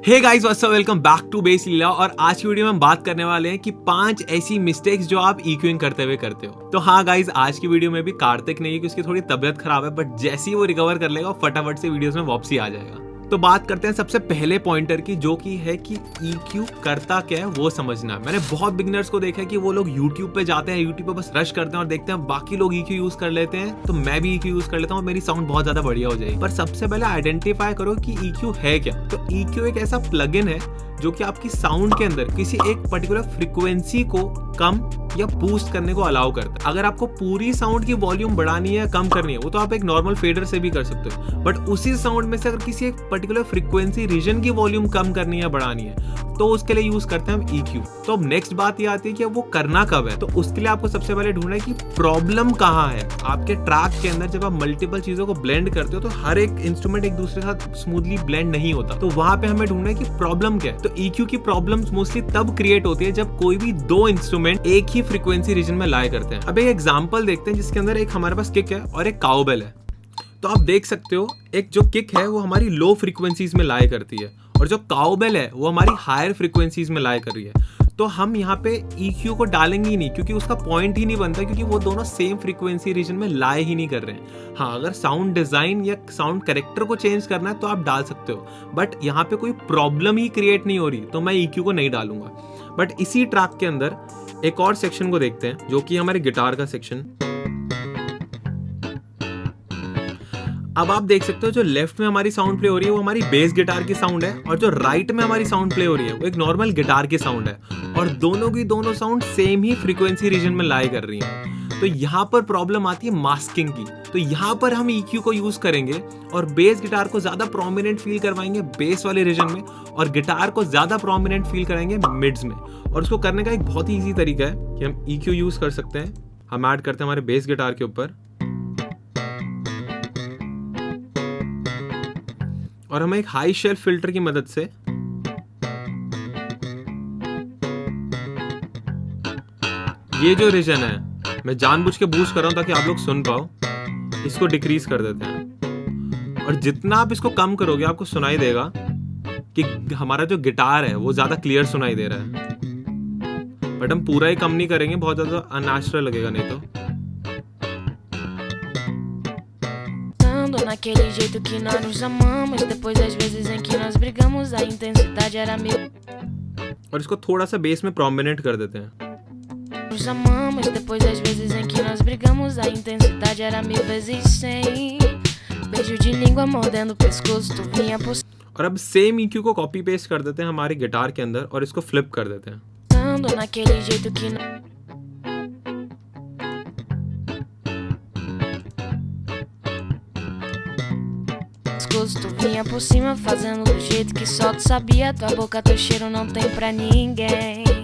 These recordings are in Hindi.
Hey guys what's up, welcome back to बेस लीला। और आज की वीडियो में हम बात करने वाले हैं कि 5 ऐसी मिस्टेक्स जो आप EQing करते हुए करते हो। तो हाँ गाइस, आज की वीडियो में भी कार्तिक नहीं है कि उसकी थोड़ी तबीयत खराब है, बट जैसे ही वो रिकवर कर लेगा फटाफट से वीडियोस में वापसी आ जाएगा। तो बात करते हैं सबसे पहले पॉइंटर की, जो कि है कि EQ करता क्या है वो समझना। मैंने बहुत बिगिनर्स को देखा है कि वो लोग YouTube पे जाते हैं, YouTube पे बस रश करते हैं और देखते हैं बाकी लोग EQ यूज कर लेते हैं तो मैं भी EQ यूज कर लेता हूँ और मेरी साउंड बहुत ज्यादा बढ़िया हो जाएगी। पर सबसे पहले आइडेंटिफाई करो कि EQ है क्या। तो EQ एक ऐसा प्लगइन है जो कि आपकी साउंड के अंदर किसी एक पर्टिकुलर फ्रीक्वेंसी को कम या बूस्ट करने को अलाउ करता है। अगर आपको पूरी साउंड की वॉल्यूम बढ़ानी है, कम करनी है, वो तो आप एक नॉर्मल फेडर से भी कर सकते हो। बट उसी साउंड में से अगर किसी एक पर्टिकुलर फ्रीक्वेंसी रीजन की वॉल्यूम कम करनी है, बढ़ानी है, तो उसके लिए यूज करते हैं हम EQ। तो अब नेक्स्ट बात ये आती है कि वो करना कब है। तो उसके लिए आपको सबसे पहले ढूंढना है कि प्रॉब्लम कहाँ है आपके ट्रैक के अंदर। जब आप मल्टीपल चीजों को ब्लेंड करते हो तो हर एक इंस्ट्रूमेंट एक दूसरे के साथ स्मूथली ब्लेंड नहीं होता। तो वहां पे हमें ढूंढना है कि प्रॉब्लम क्या है। तो EQ की प्रॉब्लम्स मोस्टली तब क्रिएट होती है जब कोई भी दो इंस्ट्रूमेंट एक ही फ्रीक्वेंसी रीजन में लाए करते हैं। अब एक एग्जांपल देखते हैं जिसके अंदर एक हमारे पास किक है और एक काउबेल है। तो आप देख सकते हो एक जो किक है वो हमारी लो फ्रीक्वेंसीज में लाए करती है और जो काउबेल है वो हमारी हायर फ्रीक्वेंसीज में लाए कर रही है। तो हम यहाँ पे EQ को डालेंगे ही नहीं, क्योंकि उसका पॉइंट ही नहीं बनता, क्योंकि वो दोनों सेम फ्रीक्वेंसी रीजन में लाए ही नहीं कर रहे हैं। हाँ, अगर साउंड डिजाइन या साउंड करेक्टर को चेंज करना है तो आप डाल सकते हो, बट यहाँ पे कोई प्रॉब्लम ही क्रिएट नहीं हो रही तो मैं EQ को नहीं डालूंगा। बट इसी ट्रैक के अंदर एक और सेक्शन को देखते हैं जो कि हमारे गिटार का सेक्शन। अब आप देख सकते हो जो लेफ्ट में हमारी साउंड प्ले हो रही है वो हमारी बेस गिटार की साउंड है और जो राइट में हमारी साउंड प्ले हो रही है वो एक नॉर्मल गिटार की साउंड है और दोनों की दोनों साउंड सेम ही फ्रीक्वेंसी रीजन में लाई कर रही हैं। तो यहाँ पर प्रॉब्लम आती है मास्किंग की। तो यहाँ पर हम EQ को यूज करेंगे और बेस गिटार को ज्यादा प्रोमिनेंट फील करवाएंगे बेस वाले रीजन में और गिटार को ज्यादा प्रोमिनेंट फील कराएंगे मिड्स में। और उसको करने का एक बहुत ही ईजी तरीका है कि हम EQ यूज कर सकते हैं। हम ऐड करते हैं हमारे बेस गिटार के ऊपर और हम एक हाई शेल्फ फिल्टर की मदद से ये जो रीजन है मैं जानबूझ के बूस्ट कर रहा हूं ताकि आप लोग सुन पाओ, इसको डिक्रीज कर देते हैं। और जितना आप इसको कम करोगे आपको सुनाई देगा कि हमारा जो गिटार है वो ज्यादा क्लियर सुनाई दे रहा है। बट हम पूरा ही कम नहीं करेंगे, बहुत ज्यादा अननेचुरल लगेगा नहीं तो। Naquele jeito que nós nos amamos, depois das vezes em que nós brigamos, a intensidade era mil. और इसको थोड़ा सा बेस में प्रोमिनेंट कर देते हैं। Nos amamos, depois das vezes em que nós brigamos, a intensidade era 1000 vezes 100. Beijo de língua mordendo o pescoço, tu vinha por और अब सेम EQ को कॉपी पेस्ट कर देते हैं हमारे गिटार के अंदर और इसको फ्लिप कर देते हैं। naquele jeito que tu vinha por cima fazendo do jeito que só tu sabia, tua boca, teu cheiro não tem pra ninguém.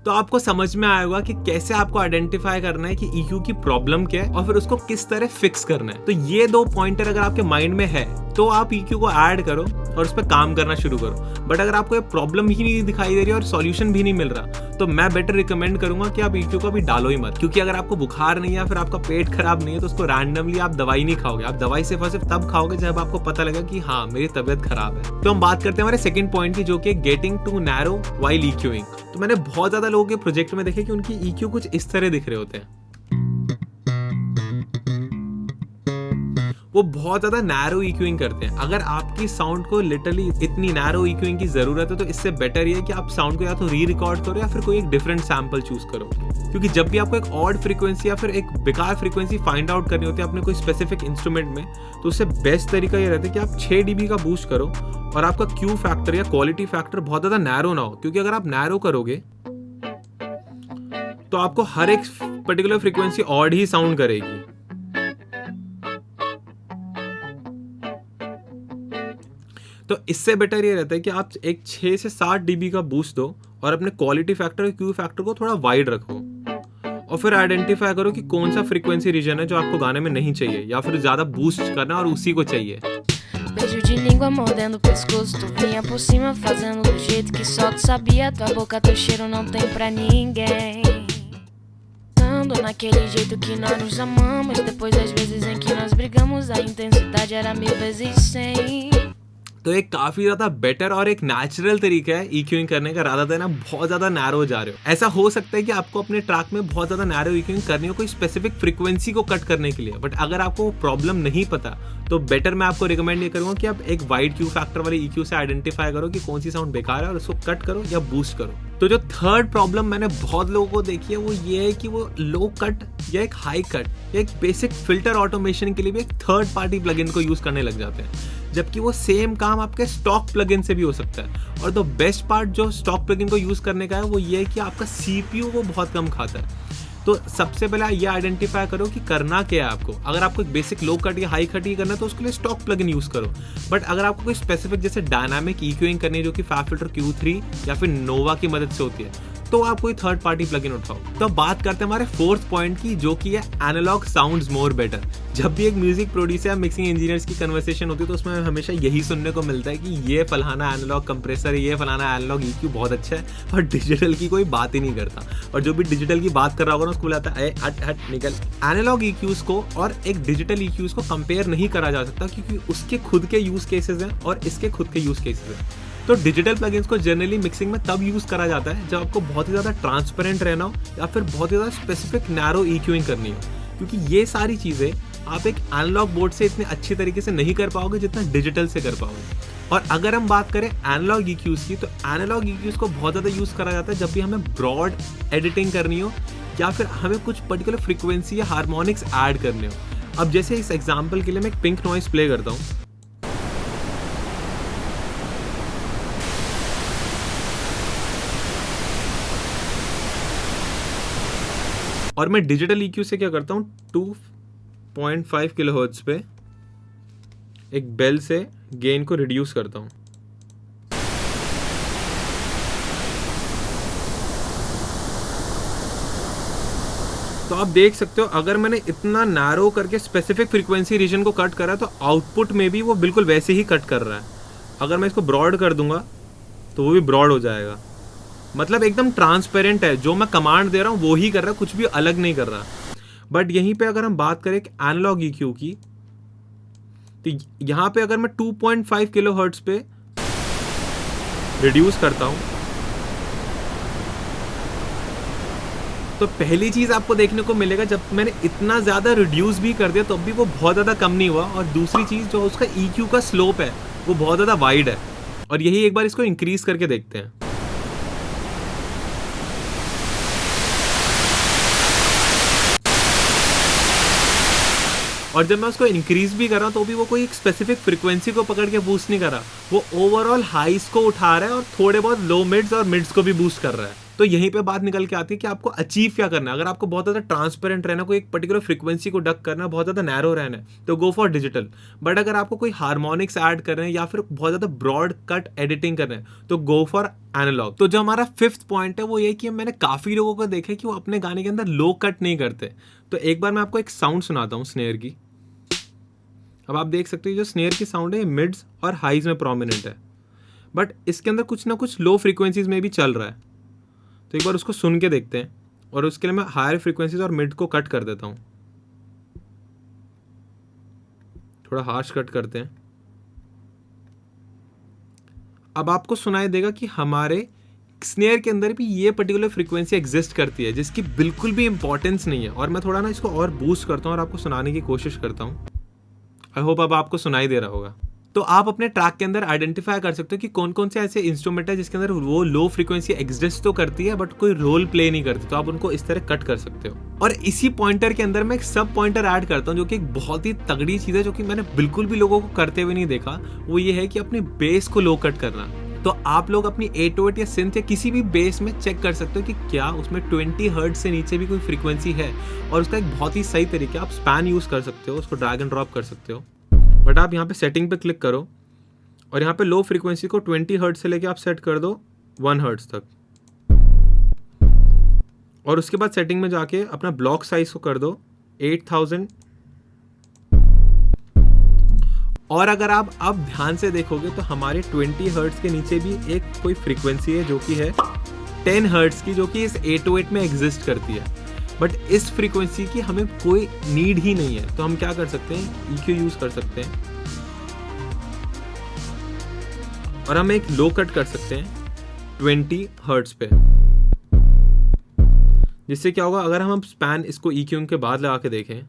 तो आपको समझ में आएगा कि कैसे आपको आइडेंटिफाई करना है कि EQ की प्रॉब्लम क्या है और फिर उसको किस तरह फिक्स करना है। तो ये दो पॉइंटर अगर आपके माइंड में है तो आप EQ को ऐड करो और उस पर काम करना शुरू करो। बट अगर आपको ये प्रॉब्लम ही नहीं दिखाई दे रही और सॉल्यूशन भी नहीं मिल रहा तो मैं बेटर रिकमेंड करूंगा कि आप EQ को भी डालो ही मत। क्योंकि अगर आपको बुखार नहीं है, फिर आपका पेट खराब नहीं है, तो उसको रैंडमली आप दवाई नहीं खाओगे। आप दवाई सिर्फ और सिर्फ तब खाओगे जब आपको पता लगा कि हाँ मेरी तबियत खराब है। तो हम बात करते हैं हमारे सेकंड पॉइंट की, जो कि getting too narrow while EQing। तो मैंने बहुत ज्यादा लोगों के प्रोजेक्ट में देखे कि उनकी EQ कुछ इस तरह दिख रहे होते हैं। वो बहुत ज्यादा नैरो EQing करते हैं। अगर आपकी साउंड को लिटरली इतनी नैरो EQing की जरूरत है तो इससे बेटर ये है कि आप साउंड को या तो री रिकॉर्ड करो या फिर कोई एक डिफरेंट सैंपल चूज करो। क्योंकि जब भी आपको एक ऑड फ्रीक्वेंसी या फिर एक बेकार फ्रीक्वेंसी फाइंड आउट करनी होती है अपने कोई स्पेसिफिक इंस्ट्रूमेंट में, तो उससे बेस्ट तरीका ये रहता है कि आप 6 dB का बूस्ट करो और आपका Q फैक्टर या क्वालिटी फैक्टर बहुत ज्यादा नैरो ना हो। क्योंकि अगर आप नैरो करोगे तो आपको हर एक पर्टिकुलर फ्रीक्वेंसी ऑड ही साउंड करेगी। तो इससे बेटर ये रहता है कि आप एक 6 से 7 dB का बूस्ट दो और अपने क्वालिटी फैक्टर और Q फैक्टर को थोड़ा वाइड रखो और फिर आइडेंटिफाई करो कि कौन सा फ्रीक्वेंसी रीजन है जो आपको गाने में नहीं चाहिए या फिर ज्यादा बूस्ट करना और उसी को चाहिए। Beijo de língua mordendo o pescoço, tu vinha por cima fazendo do jeito que só tu sabia, tua boca, teu cheiro não tem pra ninguém. Naquele jeito que nós nos amamos, depois das vezes em que nós brigamos, a intensidade era 1000 vezes 100. तो एक काफी ज्यादा बेटर और एक नेचुरल तरीका है EQing करने का, रादर देन आप बहुत ज्यादा नैरो जा रहे हो। ऐसा हो सकता है कि आपको अपने ट्रैक में बहुत ज्यादा नैरो EQing करनी हो कोई स्पेसिफिक फ्रीक्वेंसी को कट करने के लिए, बट अगर आपको प्रॉब्लम नहीं पता तो बेटर मैं आपको रिकमेंड ये करूंगा कि आप एक वाइड क्यू फैक्टर वाले EQ से आइडेंटिफाई करो कि कौन सी साउंड बेकार है और उसको कट करो या बूस्ट करो। तो जो थर्ड प्रॉब्लम मैंने बहुत लोगों को देखी है वो ये है कि वो लो कट या एक हाई कट या एक बेसिक फिल्टर ऑटोमेशन के लिए भी एक थर्ड पार्टी प्लगइन को यूज करने लग जाते हैं, जबकि वो सेम काम आपके स्टॉक प्लगइन से भी हो सकता है। और द बेस्ट पार्ट जो स्टॉक प्लगइन को यूज करने का है वो ये है कि आपका CPU वो बहुत कम खाता है। तो सबसे पहले ये आइडेंटिफाई करो कि करना क्या है आपको। अगर आपको एक बेसिक लो कट या हाई कट ही करना है तो उसके लिए स्टॉक प्लगइन यूज करो, बट अगर आपको कोई स्पेसिफिक जैसे डायनामिक EQing करनी है जो कि FabFilter Q3 या फिर नोवा की मदद से होती है तो आप कोई थर्ड पार्टी प्लगइन उठाओ। तो अब बात करते हैं हमारे फोर्थ पॉइंट की, जो कि है एनालॉग साउंड्स मोर बेटर। जब भी एक म्यूजिक प्रोड्यूसर या मिक्सिंग इंजीनियर्स की कन्वर्सेशन होती है तो उसमें हमेशा यही सुनने को मिलता है कि ये फलाना एनालॉग कंप्रेसर, ये फलाना एनालॉग EQ बहुत अच्छा है, और डिजिटल की कोई बात ही नहीं करता। और जो भी डिजिटल की बात कर रहा होगा ना उसको बुलाता है हट हट निकल। एनालॉग EQs को और एक डिजिटल EQs को कंपेयर नहीं करा जा सकता क्योंकि उसके खुद के यूज केसेस हैं और इसके खुद के यूज केसेस हैं। तो डिजिटल प्लगइन्स को जनरली मिक्सिंग में तब यूज करा जाता है जब आपको बहुत ही ज़्यादा ट्रांसपेरेंट रहना हो या फिर बहुत ही ज़्यादा स्पेसिफिक नैरो EQing करनी हो, क्योंकि ये सारी चीज़ें आप एक एनालॉग बोर्ड से इतने अच्छी तरीके से नहीं कर पाओगे जितना डिजिटल से कर पाओगे। और अगर हम बात करें एनालॉग EQs की, तो एनालॉग EQs को बहुत ज़्यादा यूज़ करा जाता है जब भी हमें ब्रॉड एडिटिंग करनी हो या फिर हमें कुछ पर्टिकुलर फ्रिक्वेंसी या हार्मोनिक्स ऐड करने हो। अब जैसे इस एग्जाम्पल के लिए मैं एक पिंक नॉइस प्ले करता हूँ, और मैं डिजिटल EQ से क्या करता हूँ 2.5 किलोहर्ट्ज पे एक बेल से गेन को रिड्यूस करता हूँ। तो आप देख सकते हो अगर मैंने इतना नैरो करके स्पेसिफिक फ्रीक्वेंसी रीजन को कट करा तो आउटपुट में भी वो बिल्कुल वैसे ही कट कर रहा है। अगर मैं इसको ब्रॉड कर दूंगा तो वो भी ब्रॉड हो जाएगा, मतलब एकदम ट्रांसपेरेंट है, जो मैं कमांड दे रहा हूँ वो ही कर रहा है, कुछ भी अलग नहीं कर रहा। बट यहीं पे अगर हम बात करें एनालॉग EQ की, तो यहाँ पे अगर मैं 2.5 किलोहर्ट्ज पे रिड्यूस करता हूँ तो पहली चीज आपको देखने को मिलेगा जब मैंने इतना ज्यादा रिड्यूस भी कर दिया तो भी वो बहुत ज्यादा कम नहीं हुआ, और दूसरी चीज जो उसका EQ का स्लोप है वो बहुत ज्यादा वाइड है। और यही एक बार इसको इंक्रीज करके देखते हैं। और जब मैं उसको इंक्रीज भी कर रहा हूँ तो भी वो कोई एक स्पेसिफिक फ्रीक्वेंसी को पकड़ के बूस्ट नहीं कर रहा, वो ओवरऑल हाइस को उठा रहा है और थोड़े बहुत लो मिड्स और मिड्स को भी बूस्ट कर रहा है। तो यहीं पे बात निकल के आती है कि आपको अचीव क्या करना है। अगर आपको बहुत ज़्यादा ट्रांसपेरेंट रहना, कोई एक पर्टिकुलर फ्रीक्वेंसी को डक करना, बहुत ज़्यादा नैरो रहना है तो गो फॉर डिजिटल। बट अगर आपको कोई हार्मोनिक्स ऐड कर रहे हैं या फिर बहुत ज़्यादा ब्रॉड कट एडिटिंग कर रहे हैं तो गो फॉर एनालॉग। तो जो हमारा फिफ्थ पॉइंट है वो ये कि मैंने काफ़ी लोगों को देखा कि वो अपने गाने के अंदर लो कट नहीं करते। तो एक बार मैं आपको एक साउंड सुनाता हूँ स्नेयर की। अब आप देख सकते हो जो स्नेयर की साउंड है मिड्स और हाइज में प्रोमिनेंट है, बट इसके अंदर कुछ ना कुछ लो फ्रीक्वेंसीज में भी चल रहा है। तो एक बार उसको सुन के देखते हैं, और उसके लिए मैं हायर फ्रीक्वेंसीज और मिड को कट कर देता हूँ, थोड़ा हार्श कट करते हैं। अब आपको सुनाई देगा कि हमारे स्नेयर के अंदर भी ये पर्टिकुलर फ्रीक्वेंसी एग्जिस्ट करती है जिसकी बिल्कुल भी इंपॉर्टेंस नहीं है। और मैं थोड़ा ना इसको और बूस्ट करता हूँ और आपको सुनाने की कोशिश करता हूँ। आई होप अब आपको सुनाई दे रहा होगा। तो आप अपने ट्रैक के अंदर आइडेंटिफाई कर सकते हो कि कौन कौन से ऐसे इंस्ट्रूमेंट है जिसके अंदर वो लो फ्रीक्वेंसी एग्जिस्ट तो करती है बट कोई रोल प्ले नहीं करती, तो आप उनको इस तरह कट कर सकते हो। और इसी पॉइंटर के अंदर मैं एक सब पॉइंटर ऐड करता हूँ जो कि एक बहुत ही तगड़ी चीज़ है जो कि मैंने बिल्कुल भी लोगों को करते हुए नहीं देखा। वो ये है कि अपने बेस को लो कट करना। तो आप लोग अपनी 808 या सिंथ या किसी भी बेस में चेक कर सकते हो कि क्या उसमें 20 हर्ट्ज से नीचे भी कोई फ्रीक्वेंसी है। और उसका एक बहुत ही सही तरीका, आप स्पैन यूज़ कर सकते हो, उसको ड्रैग एंड ड्रॉप कर सकते हो। बट आप यहाँ पे सेटिंग पे क्लिक करो और यहाँ पे लो फ्रीक्वेंसी को 20 हर्ट्ज से लेके आप सेट कर दो 1 हर्ट्ज तक। और उसके बाद सेटिंग में जाके अपना ब्लॉक साइज को कर दो 8000। और अगर आप अब ध्यान से देखोगे तो हमारे 20 हर्ट्ज के नीचे भी एक कोई फ्रीक्वेंसी है जो कि है 10 हर्ट्ज की, जो कि इस 808 में एग्जिस्ट करती है। बट इस फ्रीक्वेंसी की हमें कोई नीड ही नहीं है। तो हम क्या कर सकते हैं, EQ यूज कर सकते हैं। और हम एक लो कट कर सकते हैं 20 हर्ट्ज पे। जिससे क्या होगा, अगर हम स्पैन इसको EQing के बाद लगा के देखें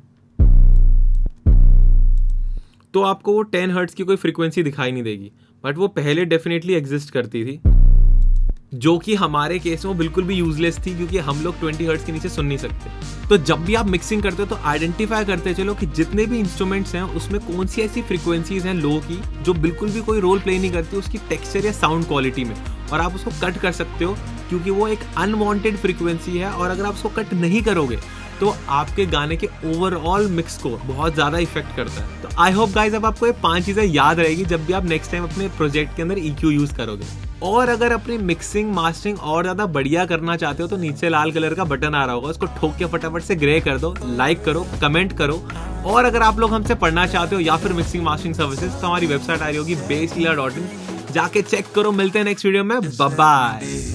तो आपको वो 10 हर्ट्ज की कोई फ्रीक्वेंसी दिखाई नहीं देगी, बट वो पहले डेफिनेटली एग्जिस्ट करती थी, जो कि हमारे केस में वो बिल्कुल भी यूजलेस थी क्योंकि हम लोग 20 हर्ट्ज के नीचे सुन नहीं सकते। तो जब भी आप मिक्सिंग करते हो तो आइडेंटिफाई करते चलो कि जितने भी इंस्ट्रूमेंट्स हैं उसमें कौन सी ऐसी फ्रीक्वेंसीज हैं लो की जो बिल्कुल भी कोई रोल प्ले नहीं करती उसकी टेक्सचर या साउंड क्वालिटी में, और आप उसको कट कर सकते हो क्योंकि वो एक अनवांटेड फ्रीक्वेंसी है, और अगर आप उसको कट नहीं करोगे तो आपके गाने के ओवरऑल मिक्स को बहुत ज़्यादा इफेक्ट करता है। तो आई होप गाइज अब आपको ये 5 चीज़ें याद रहेगी जब भी आप नेक्स्ट टाइम अपने प्रोजेक्ट के अंदर EQ यूज़ करोगे। और अगर अपनी मिक्सिंग मास्टरिंग और ज़्यादा बढ़िया करना चाहते हो तो नीचे लाल कलर का बटन आ रहा होगा, उसको ठोक के फटाफट से ग्रे कर दो, लाइक करो, कमेंट करो। और अगर आप लोग हमसे पढ़ना चाहते हो या फिर मिक्सिंग मास्टरिंग सर्विसेज, तो हमारी वेबसाइट आ रही होगी bassleela.in, जाके चेक करो। मिलते हैं नेक्स्ट वीडियो में, बाय बाय।